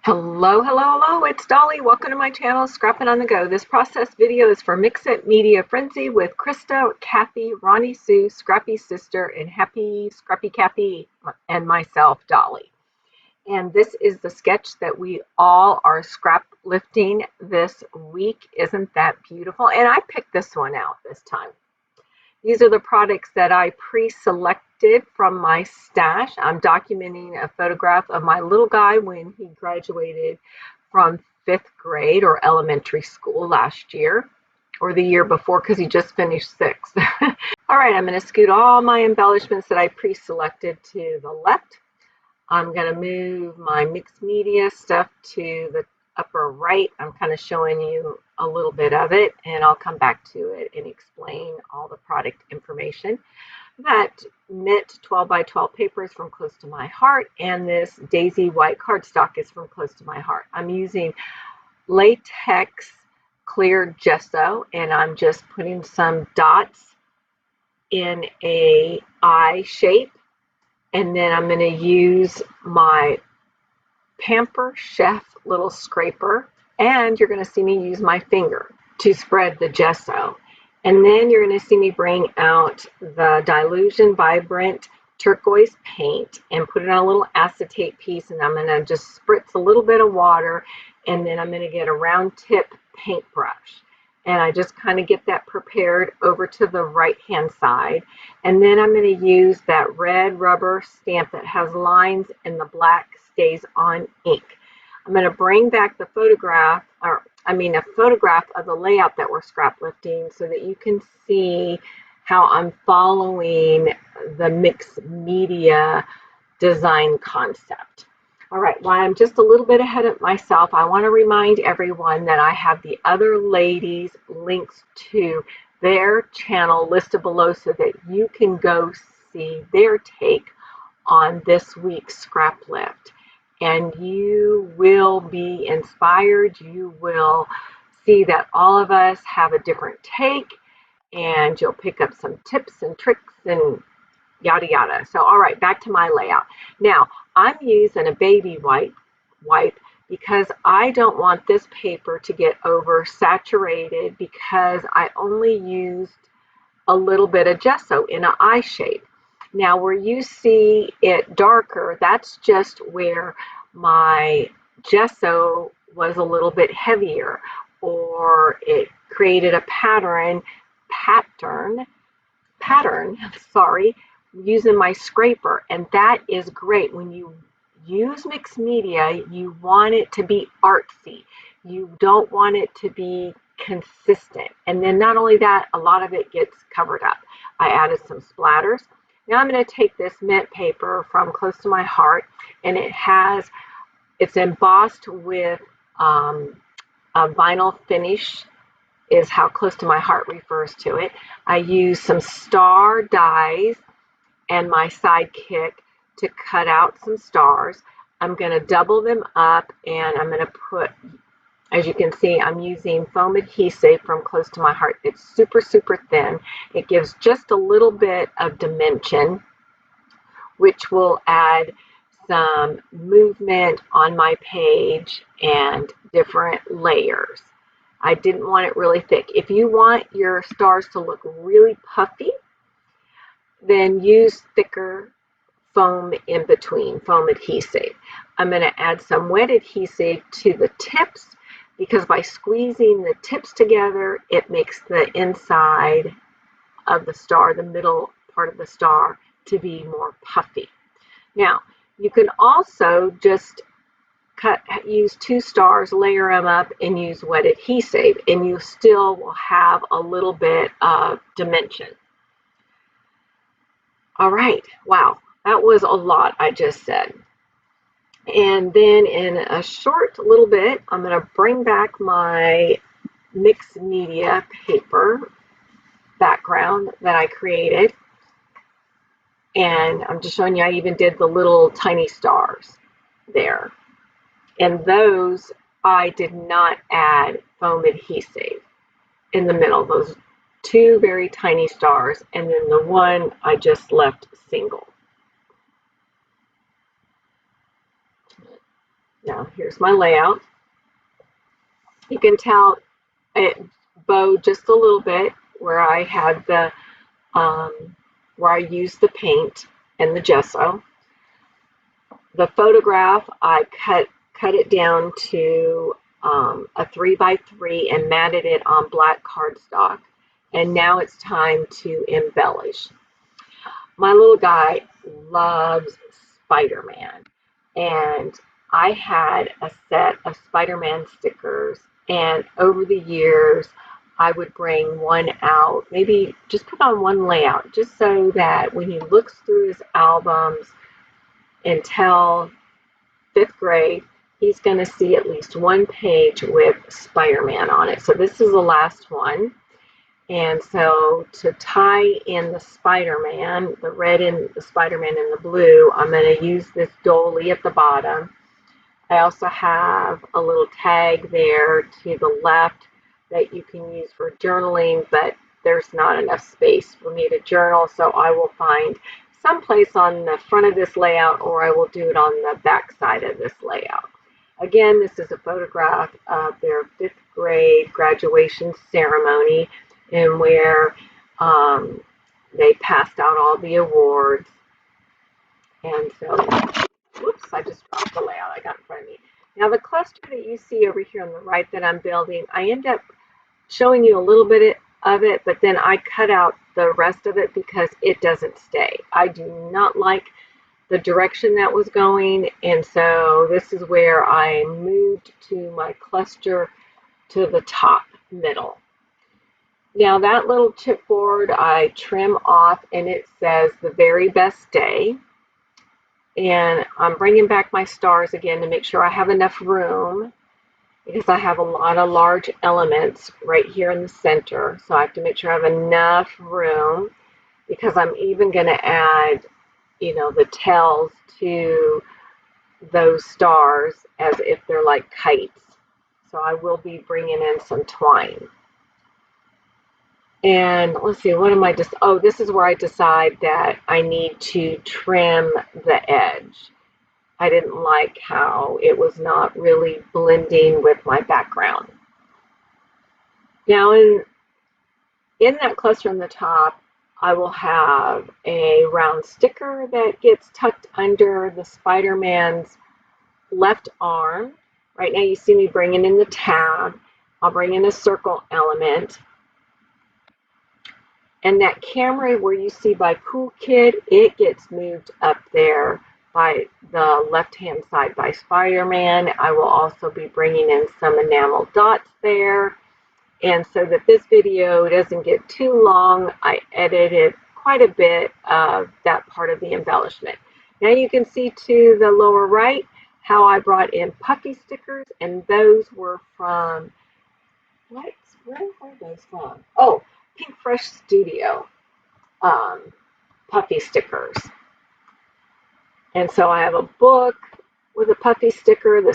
Hello, hello, hello, it's Dolly. Welcome to my channel, Scrapping on the Go. This process video is for Mix It Media Frenzy with Krista, Kathy, Ronnie Sue, Scrappy's sister, and Happy Scrappy Kathy, and myself, Dolly. And this is the sketch that we all are scrap lifting this week. Isn't that beautiful? And I picked this one out this time. These are the products that I pre-selected from my stash. I'm documenting a photograph of my little guy when he graduated from 5th grade or elementary school last year, or the year before because he just finished 6th. All right, I'm going to scoot all my embellishments that I pre-selected to the left. I'm going to move my mixed media stuff to the upper right. I'm kind of showing you a little bit of it, and I'll come back to it and explain all the product information. That knit 12 by 12 paper is from Close to My Heart, and this daisy white cardstock is from Close to My Heart. I'm using latex clear gesso, and I'm just putting some dots in a eye shape, and then I'm going to use my Pamper Chef little scraper, and you're going to see me use my finger to spread the gesso. And then you're going to see me bring out the Dilution Vibrant Turquoise paint and put it on a little acetate piece, and I'm going to just spritz a little bit of water, and then I'm going to get a round tip paintbrush. And I just kind of get that prepared over to the right hand side. And then I'm going to use that red rubber stamp that has lines and the black stays on ink. I'm going to bring back the photograph, a photograph of the layout that we're scrap lifting so that you can see how I'm following the mixed media design concept. All right, while I'm just a little bit ahead of myself, I want to remind everyone that I have the other ladies' links to their channel listed below so that you can go see their take on this week's scrap lift. And you will be inspired. You will see that all of us have a different take, and you'll pick up some tips and tricks and yada yada. So all right, back to my layout. Now I'm using a baby wipe because I don't want this paper to get oversaturated because I only used a little bit of gesso in an eye shape. Now where you see it darker, that's just where my gesso was a little bit heavier, or it created a pattern, sorry, using my scraper. And that is great. When you use mixed media, you want it to be artsy. You don't want it to be consistent. And then not only that, a lot of it gets covered up. I added some splatters. Now I'm going to take this mint paper from Close to My Heart, and it's embossed with a vinyl finish is how Close to My Heart refers to it. I use some star dies and my sidekick to cut out some stars. I'm going to double them up, and I'm going to put, as you can see, I'm using foam adhesive from Close to My Heart. It's super, super thin. It gives just a little bit of dimension, which will add some movement on my page and different layers. I didn't want it really thick. If you want your stars to look really puffy, then use thicker foam in between, foam adhesive. I'm going to add some wet adhesive to the tips because by squeezing the tips together, it makes the inside of the star, the middle part of the star, to be more puffy. Now, you can also just use 2 stars, layer them up, and use wet adhesive, and you still will have a little bit of dimension. All right, wow, that was a lot I just said. And then in a short little bit, I'm going to bring back my mixed media paper background that I created. And I'm just showing you I even did the little tiny stars there. And those I did not add foam adhesive in the middle, those 2 very tiny stars, and then the one I just left single. Now here's my layout. You can tell it bowed just a little bit where I had the where I used the paint and the gesso. The photograph, I cut it down to a 3x3 and matted it on black cardstock. And now it's time to embellish. My little guy loves Spider-Man, and I had a set of Spider-Man stickers, and over the years I would bring one out, maybe just put on one layout, just so that when he looks through his albums until 5th grade, he's going to see at least one page with Spider-Man on it. So this is the last one. And so to tie in the Spider-Man, the red and the Spider-Man and the blue, I'm going to use this dolly at the bottom. I also have a little tag there to the left that you can use for journaling, but there's not enough space for me to journal, so I will find some place on the front of this layout, or I will do it on the back side of this layout. Again, this is a photograph of their 5th grade graduation ceremony, and where they passed out all the awards. And so, whoops, I just dropped the layout I got in front of me. Now the cluster that you see over here on the right that I'm building, I end up showing you a little bit of it, but then I cut out the rest of it because it doesn't stay. I do not like the direction that was going, and so this is where I moved to my cluster to the top middle. Now that little chipboard I trim off, and it says the very best day. And I'm bringing back my stars again to make sure I have enough room, because I have a lot of large elements right here in the center. So I have to make sure I have enough room, because I'm even going to add, the tails to those stars as if they're like kites. So I will be bringing in some twine. And let's see, what am I just, oh, this is where I decide that I need to trim the edge. I didn't like how it was not really blending with my background. Now in that cluster on the top, I will have a round sticker that gets tucked under the Spider-Man's left arm. Right now you see me bringing in the tab. I'll bring in a circle element. And that camera where you see by Cool Kid, it gets moved up there by the left-hand side by Spider-Man. I will also be bringing in some enamel dots there. And so that this video doesn't get too long, I edited quite a bit of that part of the embellishment. Now you can see to the lower right how I brought in puffy stickers, and those were from, where were those from? Oh, Pink Fresh Studio puffy stickers. And so I have a book with a puffy sticker, the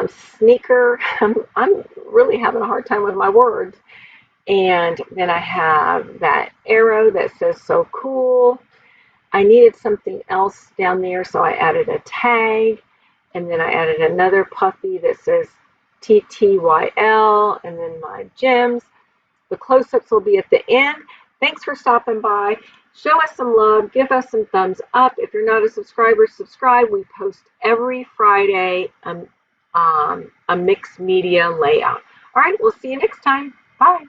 sneaker. I'm really having a hard time with my words. And then I have that arrow that says "so cool." I needed something else down there, so I added a tag. And then I added another puffy that says TTYL, and then my gems. The close-ups will be at the end. Thanks for stopping by. Show us some love. Give us some thumbs up. If you're not a subscriber, subscribe. We post every Friday a mixed media layout. All right, we'll see you next time. Bye.